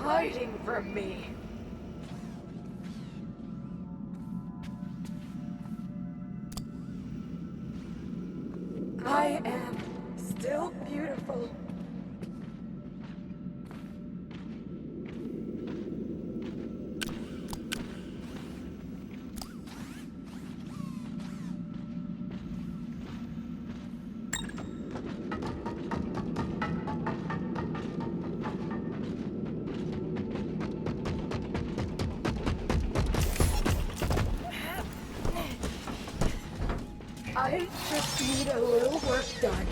hiding from me? I am still beautiful. I just need a little work done.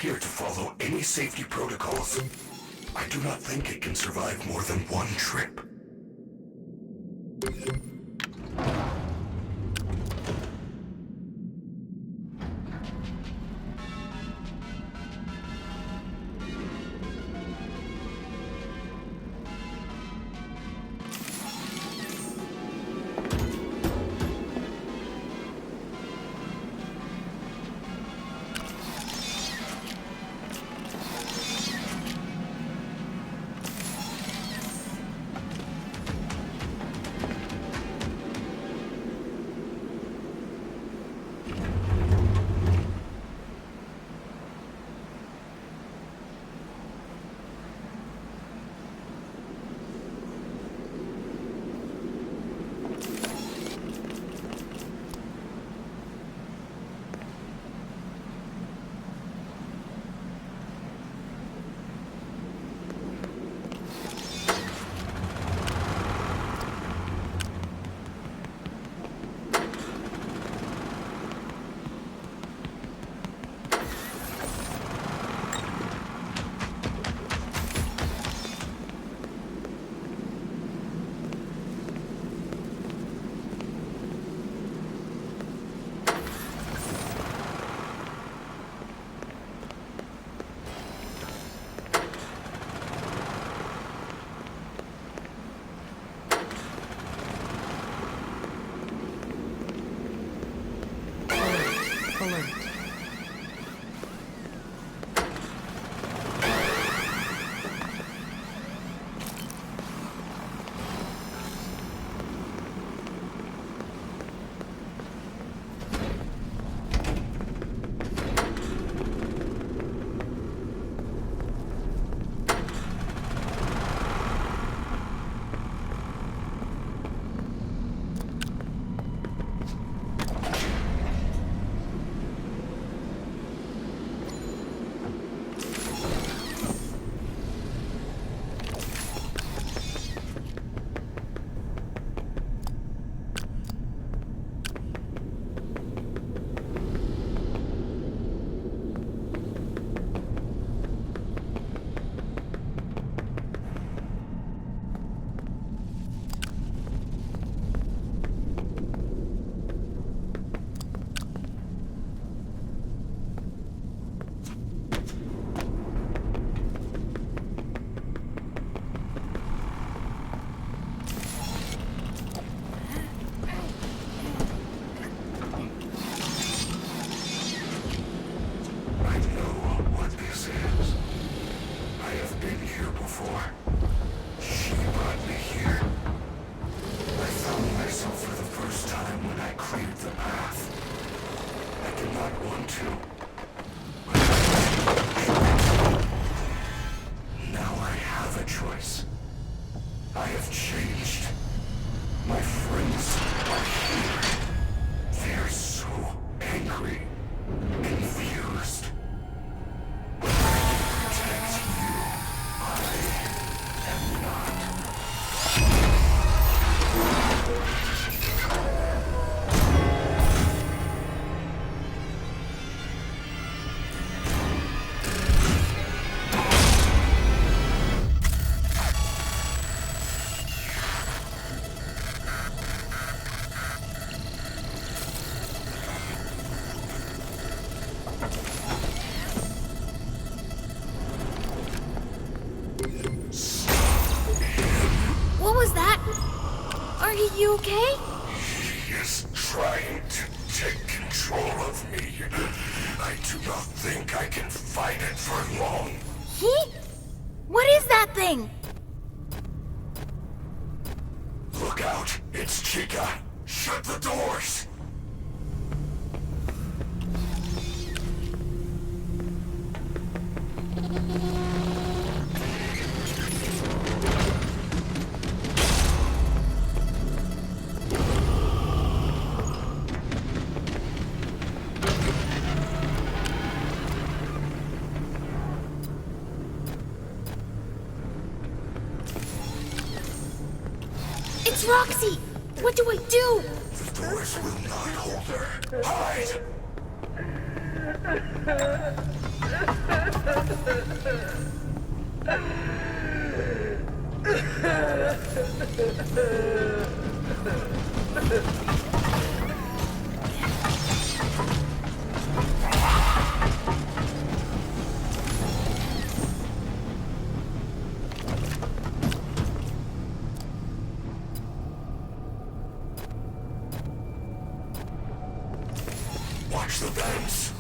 To follow any safety protocols. I do not think it can survive more than one trip. for. She brought me here. I found myself for the first time when I cleared the path. I did not want to. Now I have a choice. I have changed. My friends are here. They are so angry, confused. Protect you. I am not. What was that? Are you okay? He is trying to take control of me. I do not think I can fight it for long. He? What is that thing? Look out, it's Chica. Shut the doors. It's Roxy! What do I do? The doors will not hold her. Hide! Watch the vents.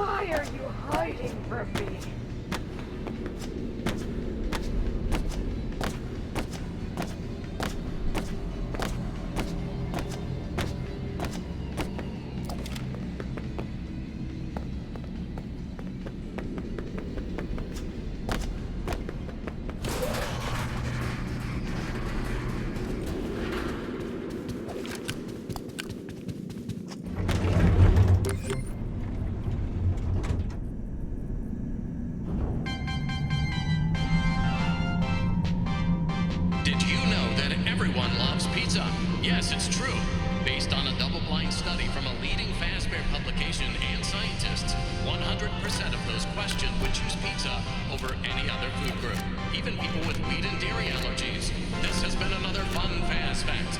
Why are you hiding from me? Yes, it's true. Based on a double-blind study from a leading Fazbear publication and scientists, 100% of those questioned would choose pizza over any other food group, even people with wheat and dairy allergies. This has been another fun Faz fact.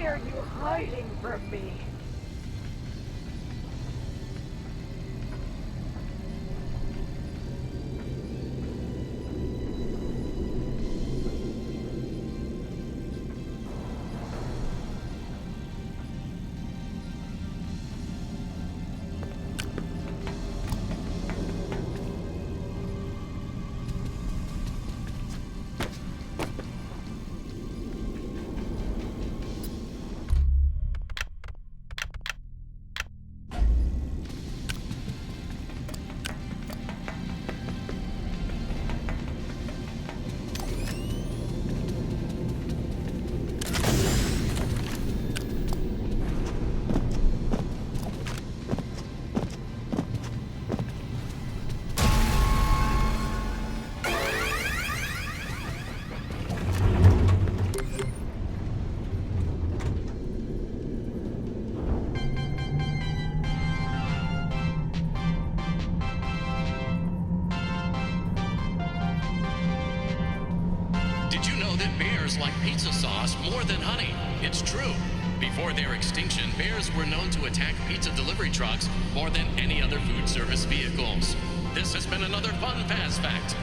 Why are you hiding from me? Like pizza sauce more than honey. It's true. Before their extinction, bears were known to attack pizza delivery trucks more than any other food service vehicles. This has been another fun fast fact.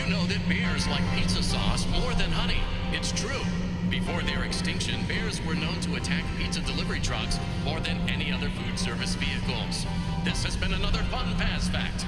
you know that bears like pizza sauce more than honey? It's true. Before their extinction, bears were known to attack pizza delivery trucks more than any other food service vehicles. This has been another Fun Fast Fact.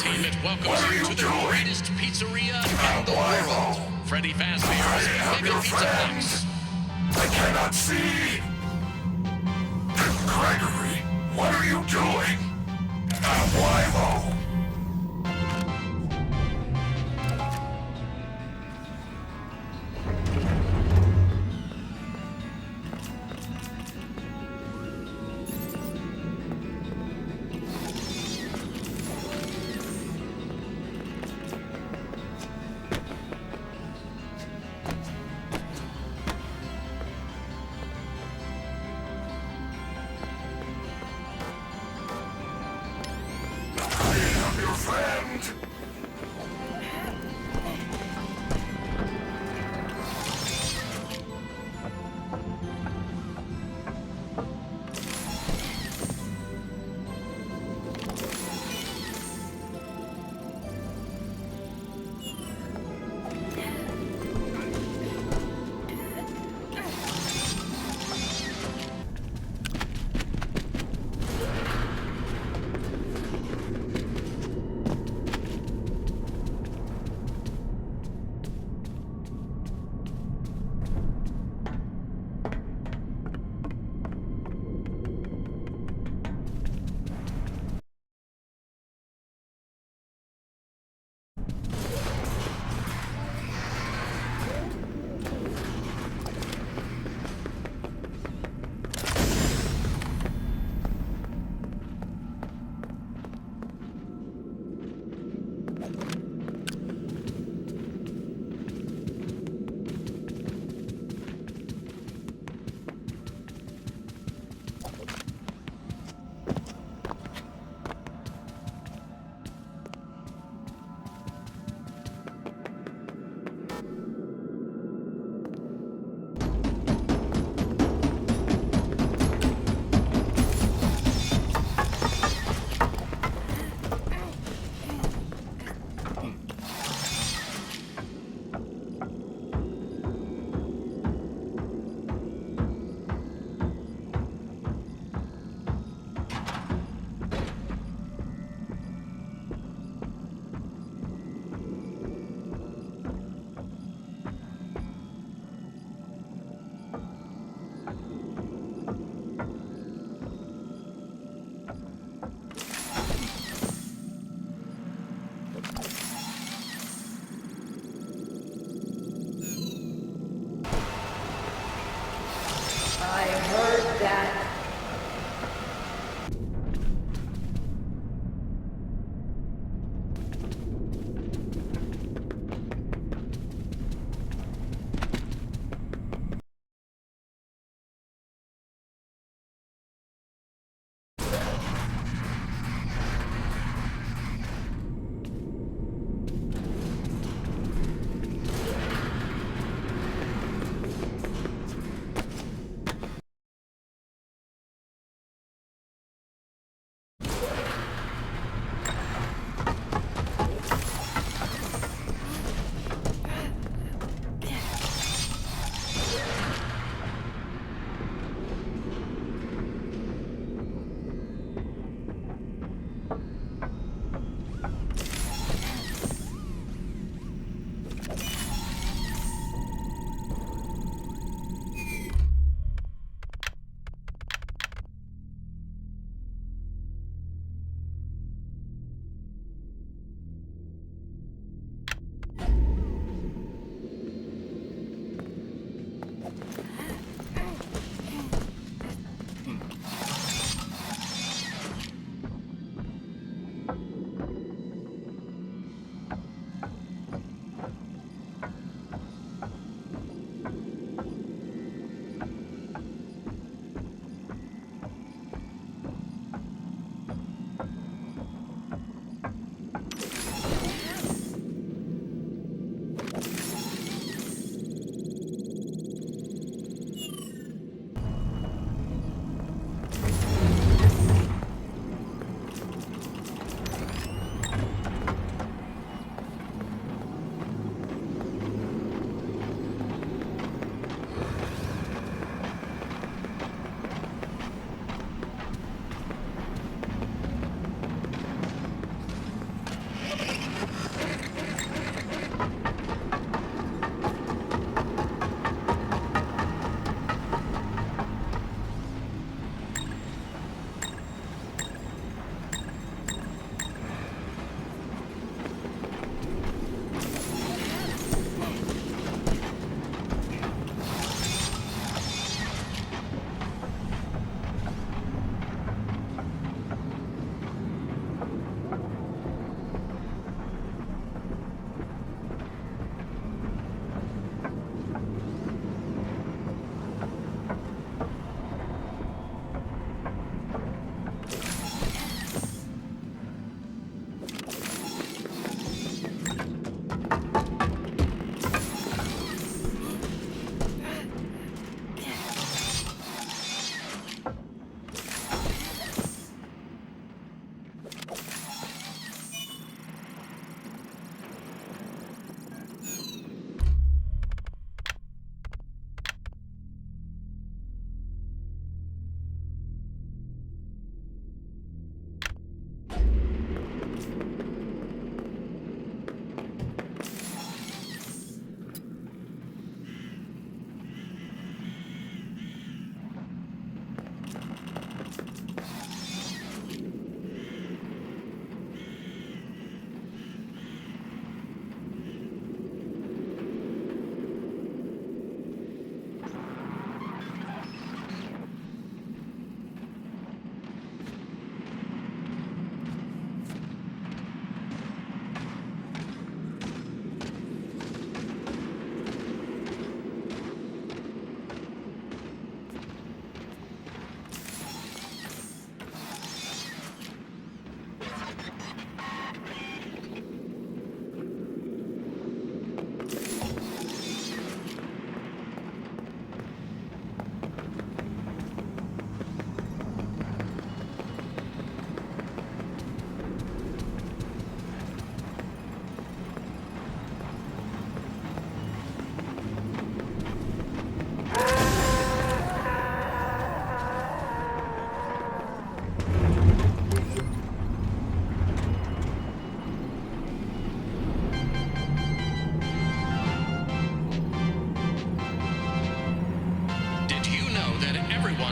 Entertainment welcomes you to the greatest pizzeria in the world. Freddy Fazbear's Mega Pizza Box. I cannot see! Gregory, what are you doing? Why,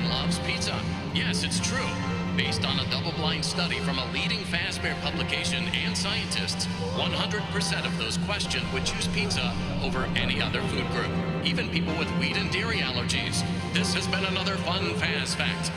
loves pizza. Yes, it's true. Based on a double-blind study from a leading Fazbear publication and scientists, 100% of those questioned would choose pizza over any other food group, even people with wheat and dairy allergies. This has been another fun Faz fact.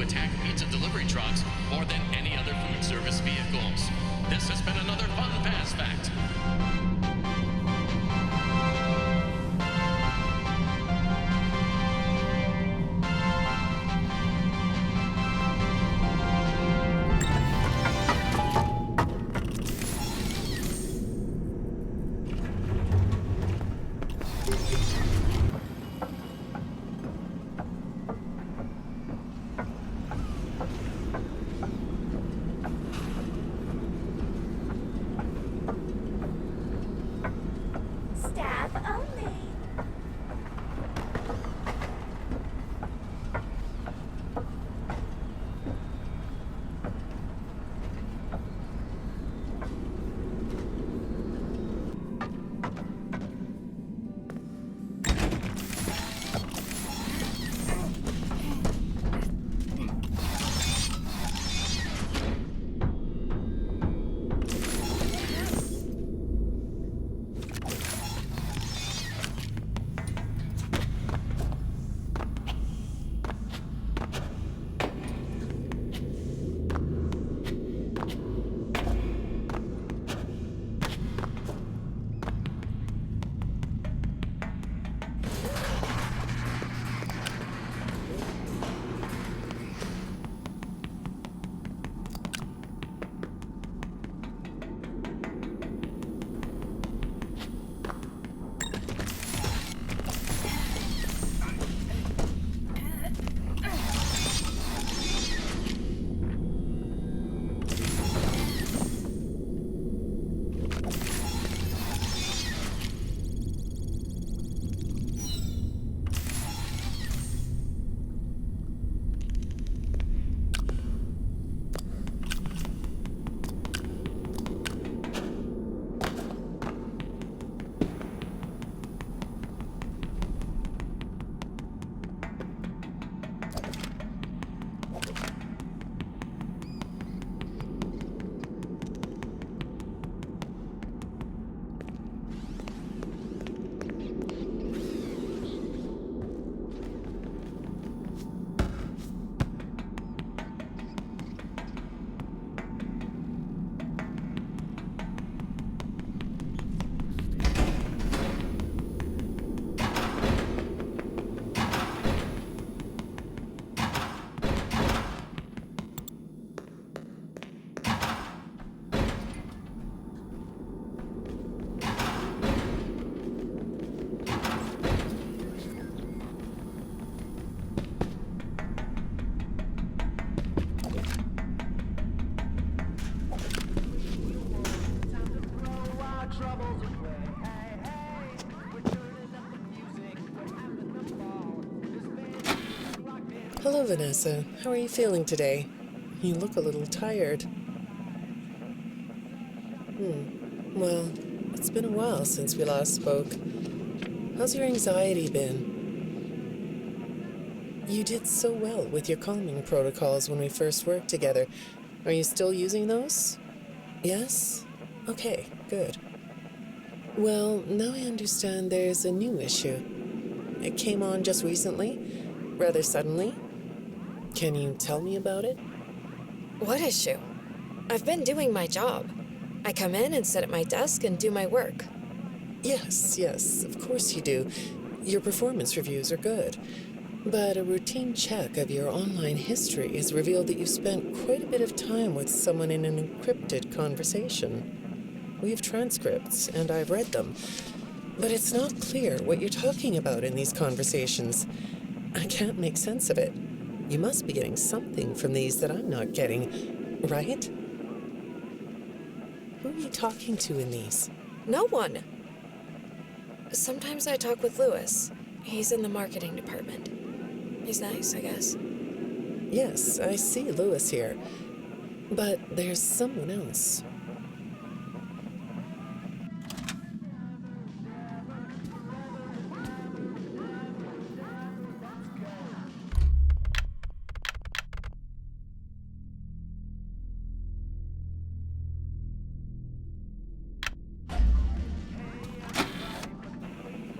to attack pizza delivery trucks more than any other food service vehicles. This has been another Fun Fast Fact. Staff only. Hello, Vanessa. How are you feeling today? You look a little tired. Well, it's been a while since we last spoke. How's your anxiety been? You did so well with your calming protocols when we first worked together. Are you still using those? Yes? Okay, good. Well, now I understand there's a new issue. It came on just recently, rather suddenly. Can you tell me about it? What issue? I've been doing my job. I come in and sit at my desk and do my work. Yes, of course you do. Your performance reviews are good. But a routine check of your online history has revealed that you spent quite a bit of time with someone in an encrypted conversation. We have transcripts, and I've read them. But it's not clear what you're talking about in these conversations. I can't make sense of it. You must be getting something from these that I'm not getting, right? Who are you talking to in these? No one. Sometimes I talk with Lewis. He's in the marketing department. He's nice, I guess. Yes, I see Lewis here. But there's someone else.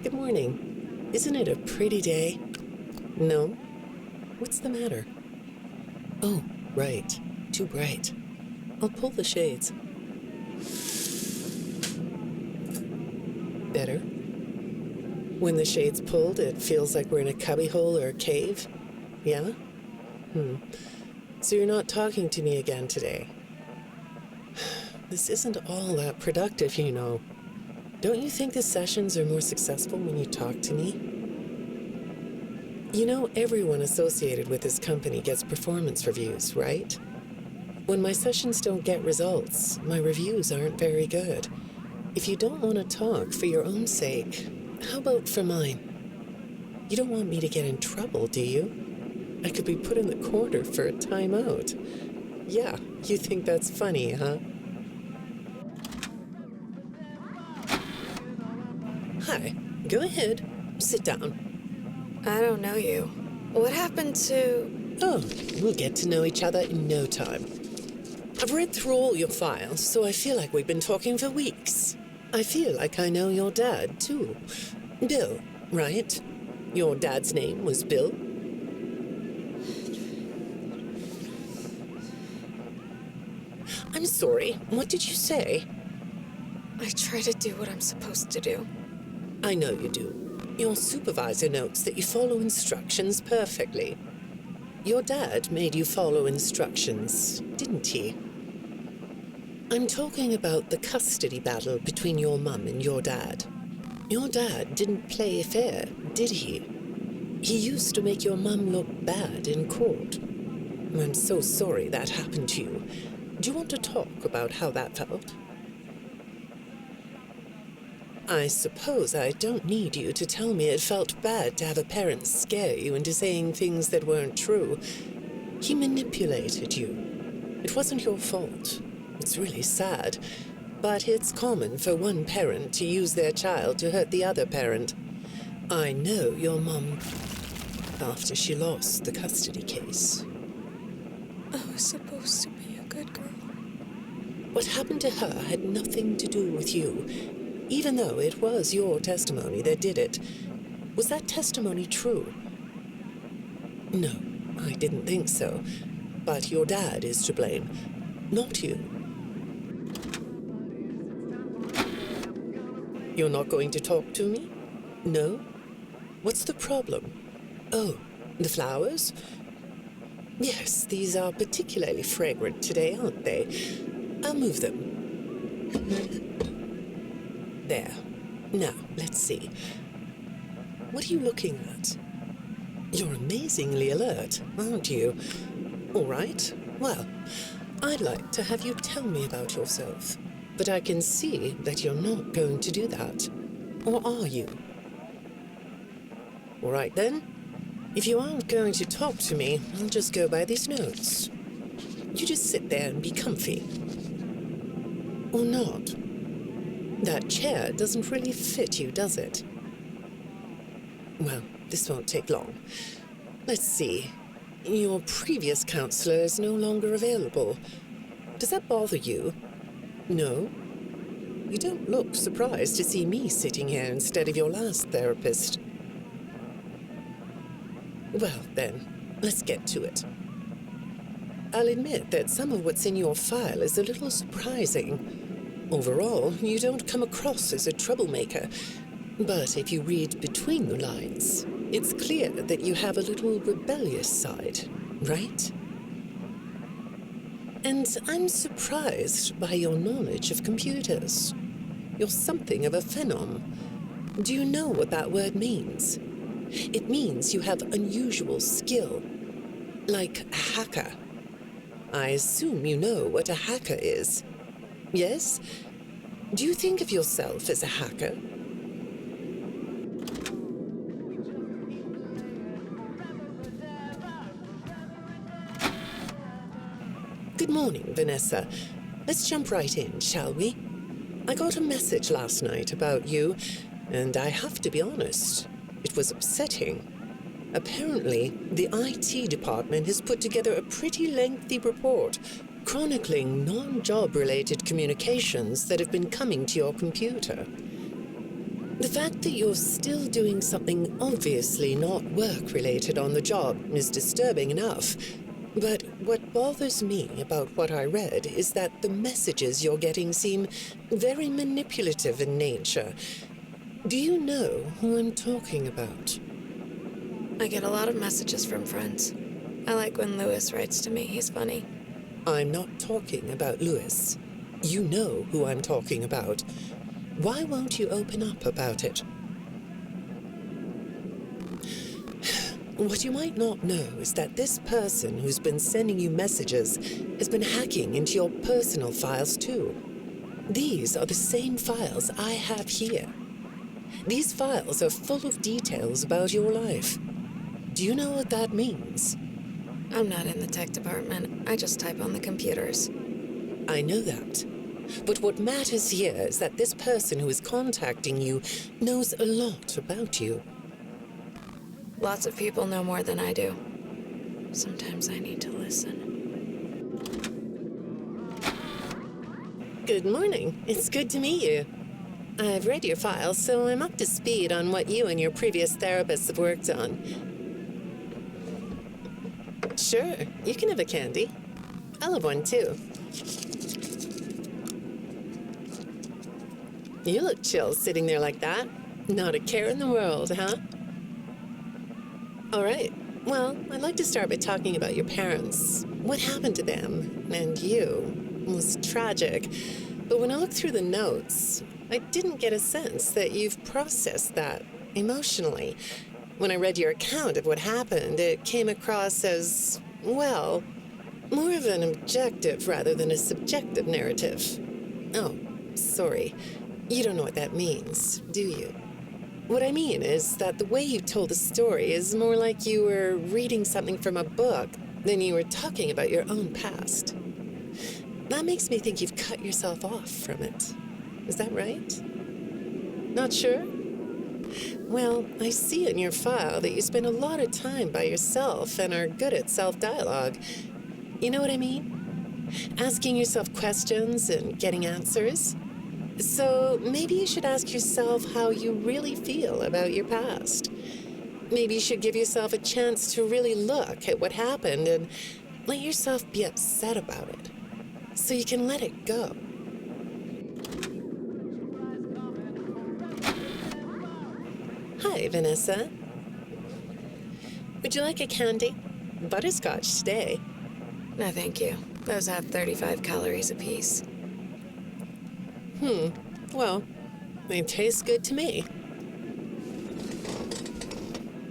Good morning. Isn't it a pretty day? No? What's the matter? Oh, right. Too bright. I'll pull the shades. Better? When the shade's pulled, it feels like we're in a cubbyhole or a cave? Yeah? So you're not talking to me again today? This isn't all that productive, you know. Don't you think the sessions are more successful when you talk to me? You know, everyone associated with this company gets performance reviews, right? When my sessions don't get results, my reviews aren't very good. If you don't want to talk for your own sake, how about for mine? You don't want me to get in trouble, do you? I could be put in the corner for a timeout. Yeah, you think that's funny, huh? Hi, go ahead. Sit down. I don't know you. What happened to... Oh, we'll get to know each other in no time. I've read through all your files, so I feel like we've been talking for weeks. I feel like I know your dad, too. Bill, right? Your dad's name was Bill? I'm sorry, what did you say? I try to do what I'm supposed to do. I know you do. Your supervisor notes that you follow instructions perfectly. Your dad made you follow instructions, didn't he? I'm talking about the custody battle between your mum and your dad. Your dad didn't play fair, did he? He used to make your mum look bad in court. I'm so sorry that happened to you. Do you want to talk about how that felt? I suppose I don't need you to tell me it felt bad to have a parent scare you into saying things that weren't true. He manipulated you. It wasn't your fault. It's really sad, but it's common for one parent to use their child to hurt the other parent. I know your mum after she lost the custody case. I was supposed to be a good girl. What happened to her had nothing to do with you, even though it was your testimony that did it. Was that testimony true? No, I didn't think so. But your dad is to blame, not you. You're not going to talk to me? No? What's the problem? Oh, the flowers? Yes, these are particularly fragrant today, aren't they? I'll move them. There. Now, let's see. What are you looking at? You're amazingly alert, aren't you? All right. Well, I'd like to have you tell me about yourself. But I can see that you're not going to do that. Or are you? All right, then. If you aren't going to talk to me, I'll just go by these notes. You just sit there and be comfy. Or not. That chair doesn't really fit you, does it? Well, this won't take long. Let's see. Your previous counselor is no longer available. Does that bother you? No? You don't look surprised to see me sitting here instead of your last therapist. Well, then, let's get to it. I'll admit that some of what's in your file is a little surprising. Overall, you don't come across as a troublemaker. But if you read between the lines, it's clear that you have a little rebellious side, right? And I'm surprised by your knowledge of computers. You're something of a phenom. Do you know what that word means? It means you have unusual skill, like a hacker. I assume you know what a hacker is. Yes? Do you think of yourself as a hacker? Good morning, Vanessa. Let's jump right in, shall we? I got a message last night about you, and I have to be honest, it was upsetting. Apparently, the IT department has put together a pretty lengthy report chronicling non-job-related communications that have been coming to your computer. The fact that you're still doing something obviously not work-related on the job is disturbing enough, But what bothers me about what I read is that the messages you're getting seem very manipulative in nature. Do you know who I'm talking about? I get a lot of messages from friends. I like when Lewis writes to me. He's funny. I'm not talking about Lewis. You know who I'm talking about. Why won't you open up about it? What you might not know is that this person who's been sending you messages has been hacking into your personal files too. These are the same files I have here. These files are full of details about your life. Do you know what that means? I'm not in the tech department. I just type on the computers. I know that. But what matters here is that this person who is contacting you knows a lot about you. Lots of people know more than I do. Sometimes I need to listen. Good morning. It's good to meet you. I've read your file, so I'm up to speed on what you and your previous therapists have worked on. Sure, you can have a candy. I'll have one too. You look chill sitting there like that. Not a care in the world, huh? All right. Well, I'd like to start by talking about your parents. What happened to them and you was tragic. But when I looked through the notes, I didn't get a sense that you've processed that emotionally. When I read your account of what happened, it came across as, well, more of an objective rather than a subjective narrative. Oh, sorry. You don't know what that means, do you? What I mean is that the way you told the story is more like you were reading something from a book than you were talking about your own past. That makes me think you've cut yourself off from it. Is that right? Not sure? Well, I see in your file that you spend a lot of time by yourself and are good at self-dialogue. You know what I mean? Asking yourself questions and getting answers. So maybe you should ask yourself how you really feel about your past. Maybe you should give yourself a chance to really look at what happened and let yourself be upset about it, so you can let it go. Hi, Vanessa. Would you like a candy? Butterscotch today. No, thank you. Those have 35 calories apiece. Well, they taste good to me.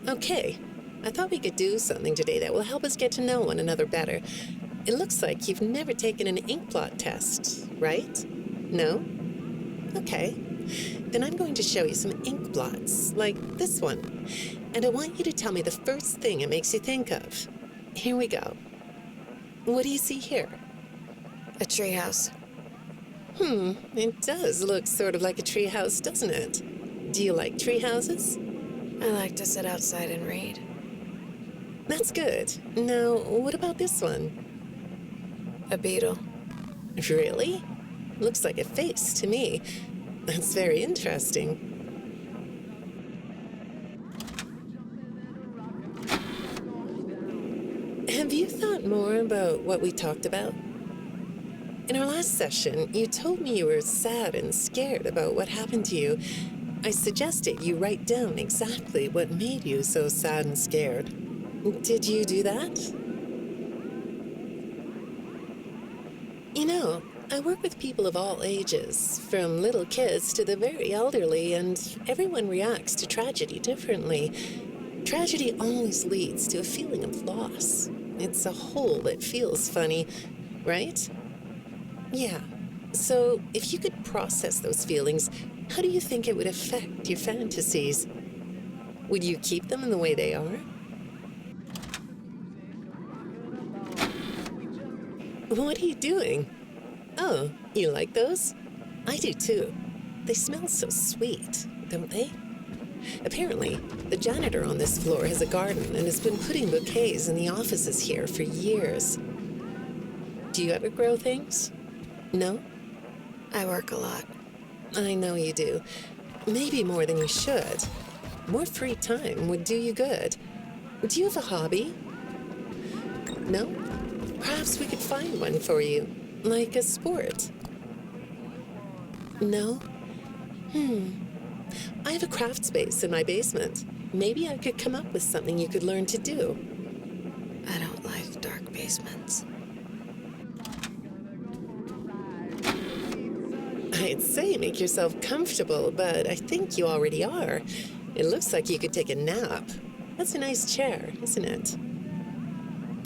Okay, I thought we could do something today that will help us get to know one another better. It looks like you've never taken an ink blot test, right? No? Okay. Then I'm going to show you some ink blots, like this one. And I want you to tell me the first thing it makes you think of. Here we go. What do you see here? A treehouse. It does look sort of like a treehouse, doesn't it? Do you like treehouses? I like to sit outside and read. That's good. Now, what about this one? A beetle. Really? Looks like a face to me. That's very interesting. Have you thought more about what we talked about? In our last session, you told me you were sad and scared about what happened to you. I suggested you write down exactly what made you so sad and scared. Did you do that? You know, I work with people of all ages, from little kids to the very elderly, and everyone reacts to tragedy differently. Tragedy always leads to a feeling of loss. It's a hole that feels funny, right? Yeah. So, if you could process those feelings, how do you think it would affect your fantasies? Would you keep them in the way they are? What are you doing? Oh, you like those? I do too. They smell so sweet, don't they? Apparently, the janitor on this floor has a garden and has been putting bouquets in the offices here for years. Do you ever grow things? No? I work a lot. I know you do. Maybe more than you should. More free time would do you good. Do you have a hobby? No? Perhaps we could find one for you, like a sport. No? I have a craft space in my basement. Maybe I could come up with something you could learn to do. I don't like dark basements. I'd say make yourself comfortable, but I think you already are. It looks like you could take a nap. That's a nice chair, isn't it?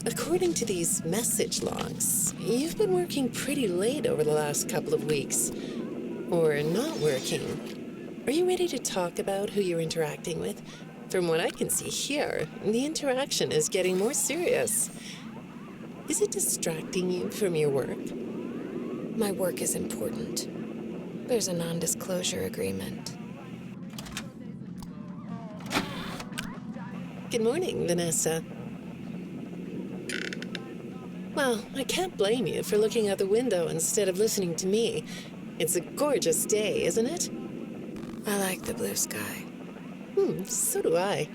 According to these message logs, you've been working pretty late over the last couple of weeks. Or not working. Are you ready to talk about who you're interacting with? From what I can see here, the interaction is getting more serious. Is it distracting you from your work? My work is important. There's a non-disclosure agreement. Good morning, Vanessa. Well, I can't blame you for looking out the window instead of listening to me. It's a gorgeous day, isn't it? I like the blue sky. So do I.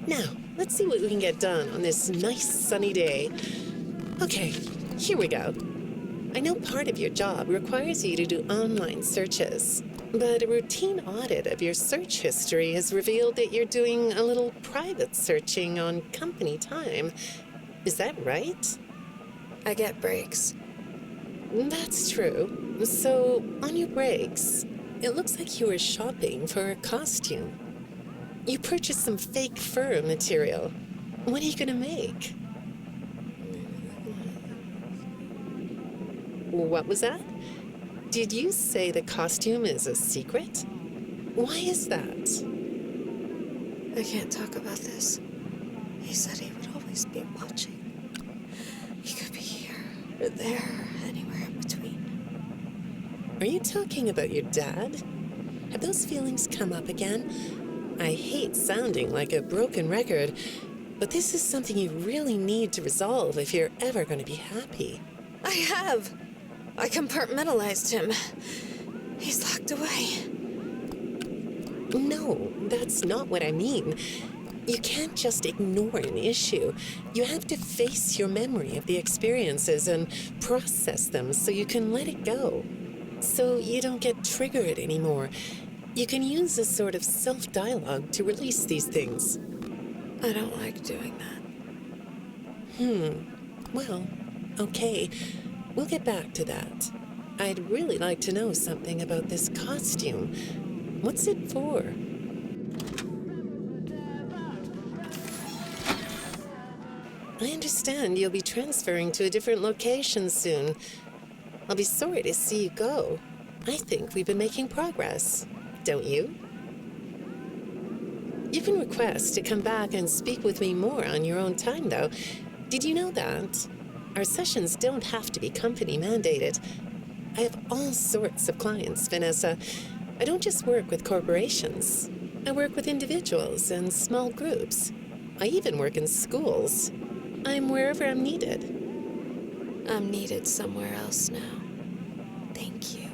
Now, let's see what we can get done on this nice sunny day. Okay, here we go. I know part of your job requires you to do online searches, but a routine audit of your search history has revealed that you're doing a little private searching on company time. Is that right? I get breaks. That's true. So, on your breaks, it looks like you were shopping for a costume. You purchased some fake fur material. What are you gonna make? What was that? Did you say the costume is a secret? Why is that? I can't talk about this. He said he would always be watching. He could be here or there, anywhere in between. Are you talking about your dad? Have those feelings come up again? I hate sounding like a broken record, but this is something you really need to resolve if you're ever going to be happy. I have. I compartmentalized him. He's locked away. No, that's not what I mean. You can't just ignore an issue. You have to face your memory of the experiences and process them so you can let it go. So you don't get triggered anymore. You can use a sort of self-dialogue to release these things. I don't like doing that. Well, okay. We'll get back to that. I'd really like to know something about this costume. What's it for? I understand you'll be transferring to a different location soon. I'll be sorry to see you go. I think we've been making progress, don't you? You can request to come back and speak with me more on your own time, though. Did you know that? Our sessions don't have to be company mandated. I have all sorts of clients, Vanessa. I don't just work with corporations. I work with individuals and small groups. I even work in schools. I'm wherever I'm needed. I'm needed somewhere else now. Thank you.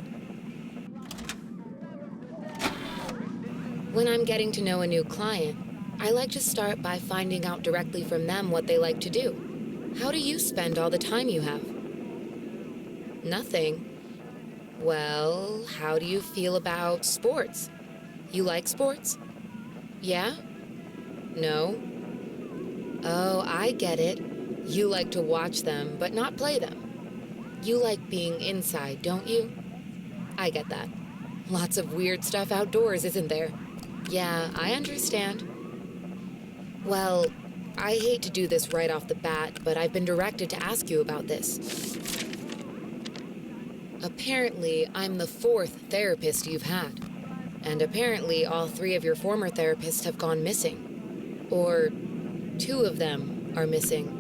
When I'm getting to know a new client, I like to start by finding out directly from them what they like to do. How do you spend all the time you have? Nothing. Well, how do you feel about sports? You like sports? Yeah? No? Oh, I get it. You like to watch them, but not play them. You like being inside, don't you? I get that. Lots of weird stuff outdoors, isn't there? Yeah, I understand. Well, I hate to do this right off the bat, but I've been directed to ask you about this. Apparently, I'm the 4th therapist you've had. And apparently, all 3 of your former therapists have gone missing. Or 2 of them are missing.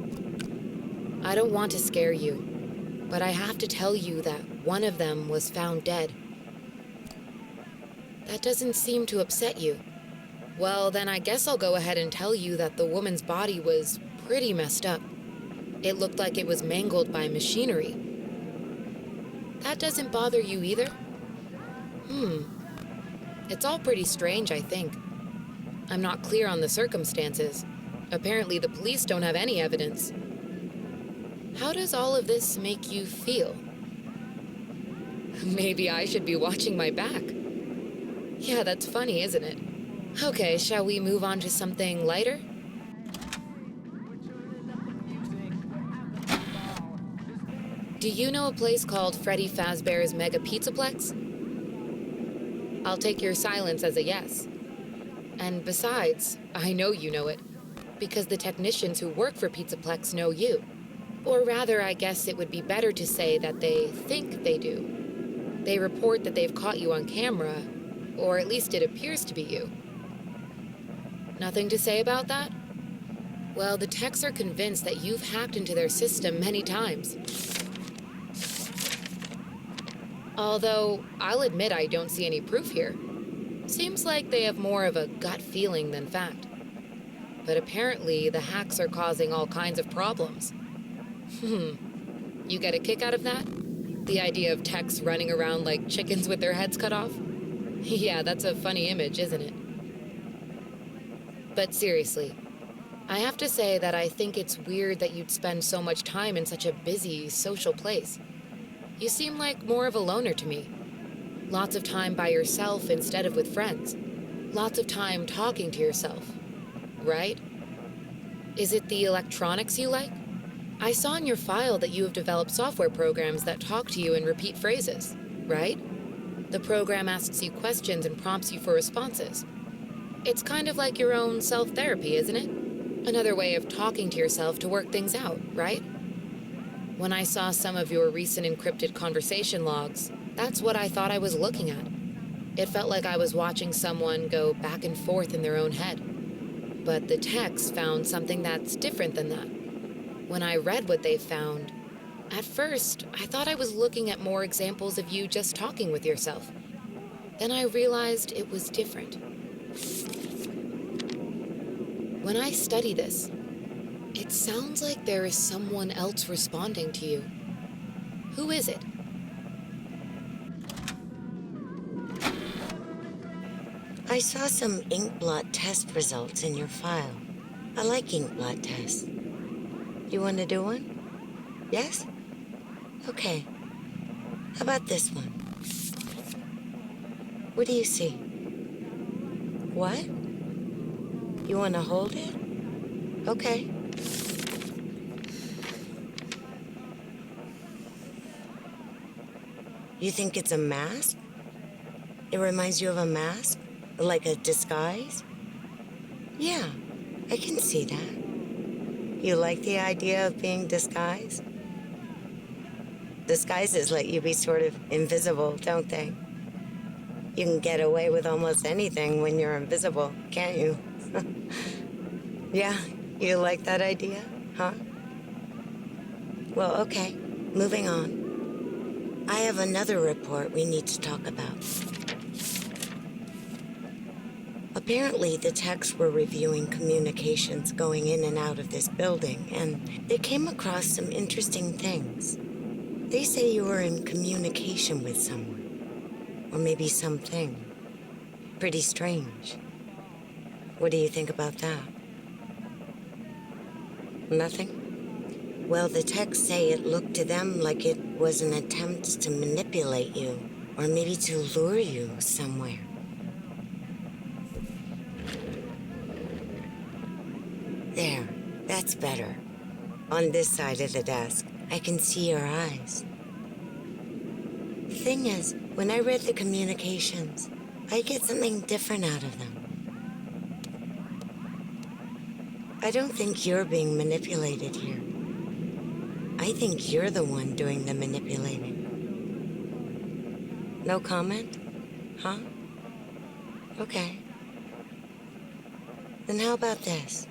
I don't want to scare you, but I have to tell you that one of them was found dead. That doesn't seem to upset you. Well, then I guess I'll go ahead and tell you that the woman's body was pretty messed up. It looked like it was mangled by machinery. That doesn't bother you either? It's all pretty strange, I think. I'm not clear on the circumstances. Apparently the police don't have any evidence. How does all of this make you feel? Maybe I should be watching my back. Yeah, that's funny, isn't it? Okay, shall we move on to something lighter? Do you know a place called Freddy Fazbear's Mega Pizzaplex? I'll take your silence as a yes. And besides, I know you know it, because the technicians who work for Pizzaplex know you. Or rather, I guess it would be better to say that they think they do. They report that they've caught you on camera, or at least it appears to be you. Nothing to say about that? Well, the techs are convinced that you've hacked into their system many times. Although, I'll admit I don't see any proof here. Seems like they have more of a gut feeling than fact. But apparently, the hacks are causing all kinds of problems. You get a kick out of that? The idea of techs running around like chickens with their heads cut off? Yeah, that's a funny image, isn't it? But seriously, I have to say that I think it's weird that you'd spend so much time in such a busy, social place. You seem like more of a loner to me. Lots of time by yourself instead of with friends. Lots of time talking to yourself. Right? Is it the electronics you like? I saw in your file that you have developed software programs that talk to you in repeat phrases, right? The program asks you questions and prompts you for responses. It's kind of like your own self-therapy, isn't it? Another way of talking to yourself to work things out, right? When I saw some of your recent encrypted conversation logs, that's what I thought I was looking at. It felt like I was watching someone go back and forth in their own head. But the techs found something that's different than that. When I read what they found, at first, I thought I was looking at more examples of you just talking with yourself. Then I realized it was different. When I study this, it sounds like there is someone else responding to you. Who is it? I saw some ink blot test results in your file. I like ink blot tests. You want to do one? Yes? Okay. How about this one? What do you see? What? You want to hold it? Okay. You think it's a mask? It reminds you of a mask? Like a disguise? Yeah, I can see that. You like the idea of being disguised? Disguises let you be sort of invisible, don't they? You can get away with almost anything when you're invisible, can't you? Yeah, you like that idea, huh? Well, okay, moving on. I have another report we need to talk about. Apparently, the techs were reviewing communications going in and out of this building, and they came across some interesting things. They say you were in communication with someone, or maybe something. Pretty strange. What do you think about that? Nothing? Well, the techs say it looked to them like it was an attempt to manipulate you, or maybe to lure you somewhere. There, that's better. On this side of the desk, I can see your eyes. The thing is, when I read the communications, I get something different out of them. I don't think you're being manipulated here. I think you're the one doing the manipulating. No comment? Huh? Okay. Then how about this?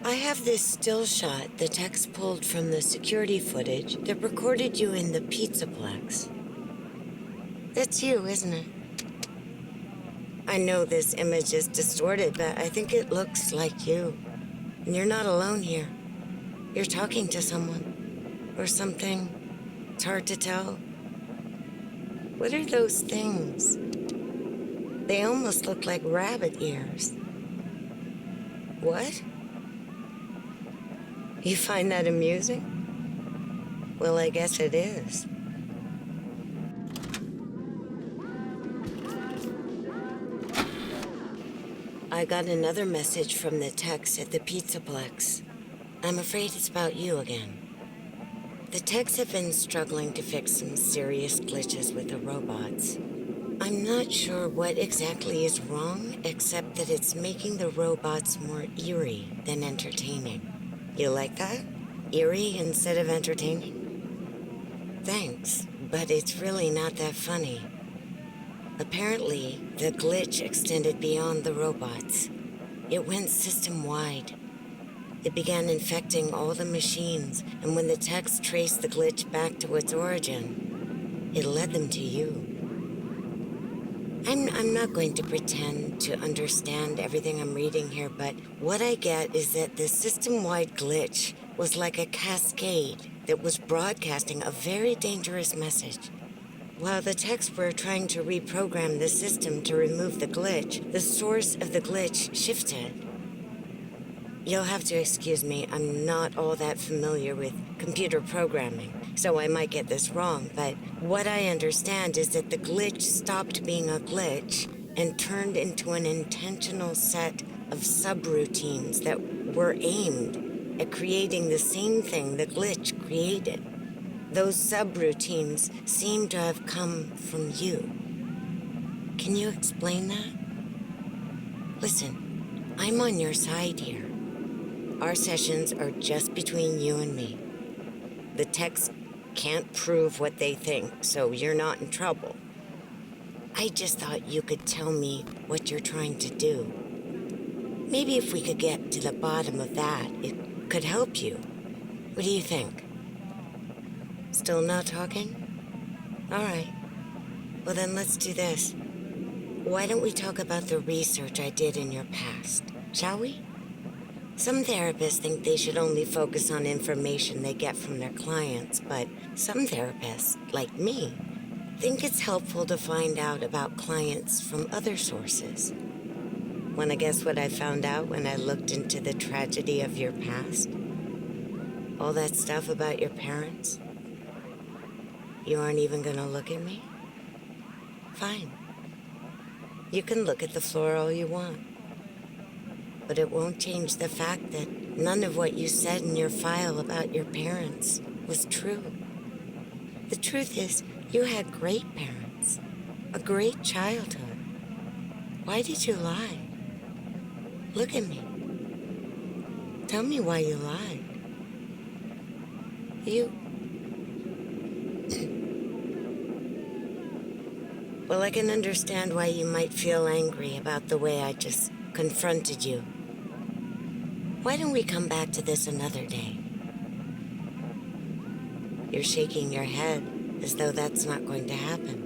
I have this still shot the techs pulled from the security footage that recorded you in the Pizzaplex. That's you, isn't it? I know this image is distorted, but I think it looks like you. And you're not alone here. You're talking to someone. Or something. It's hard to tell. What are those things? They almost look like rabbit ears. What? You find that amusing? Well, I guess it is. I got another message from the techs at the Pizzaplex. I'm afraid it's about you again. The techs have been struggling to fix some serious glitches with the robots. I'm not sure what exactly is wrong, except that it's making the robots more eerie than entertaining. You like that? Eerie instead of entertaining? Thanks, but it's really not that funny. Apparently, the glitch extended beyond the robots. It went system-wide. It began infecting all the machines, and when the techs traced the glitch back to its origin, it led them to you. I'm not going to pretend to understand everything I'm reading here, but what I get is that the system-wide glitch was like a cascade that was broadcasting a very dangerous message. While the techs were trying to reprogram the system to remove the glitch, the source of the glitch shifted. You'll have to excuse me, I'm not all that familiar with computer programming, so I might get this wrong, but what I understand is that the glitch stopped being a glitch and turned into an intentional set of subroutines that were aimed at creating the same thing the glitch created. Those subroutines seem to have come from you. Can you explain that? Listen, I'm on your side here. Our sessions are just between you and me. The techs can't prove what they think, so you're not in trouble. I just thought you could tell me what you're trying to do. Maybe if we could get to the bottom of that, it could help you. What do you think? Still not talking? All right. Well, then let's do this. Why don't we talk about the research I did in your past, shall we? Some therapists think they should only focus on information they get from their clients, but some therapists, like me, think it's helpful to find out about clients from other sources. Wanna guess what I found out when I looked into the tragedy of your past? All that stuff about your parents? You aren't even gonna look at me? Fine. You can look at the floor all you want. But it won't change the fact that none of what you said in your file about your parents was true. The truth is, you had great parents, a great childhood. Why did you lie? Look at me. Tell me why you lied. Well, I can understand why you might feel angry about the way I just confronted you. Why don't we come back to this another day? You're shaking your head as though that's not going to happen.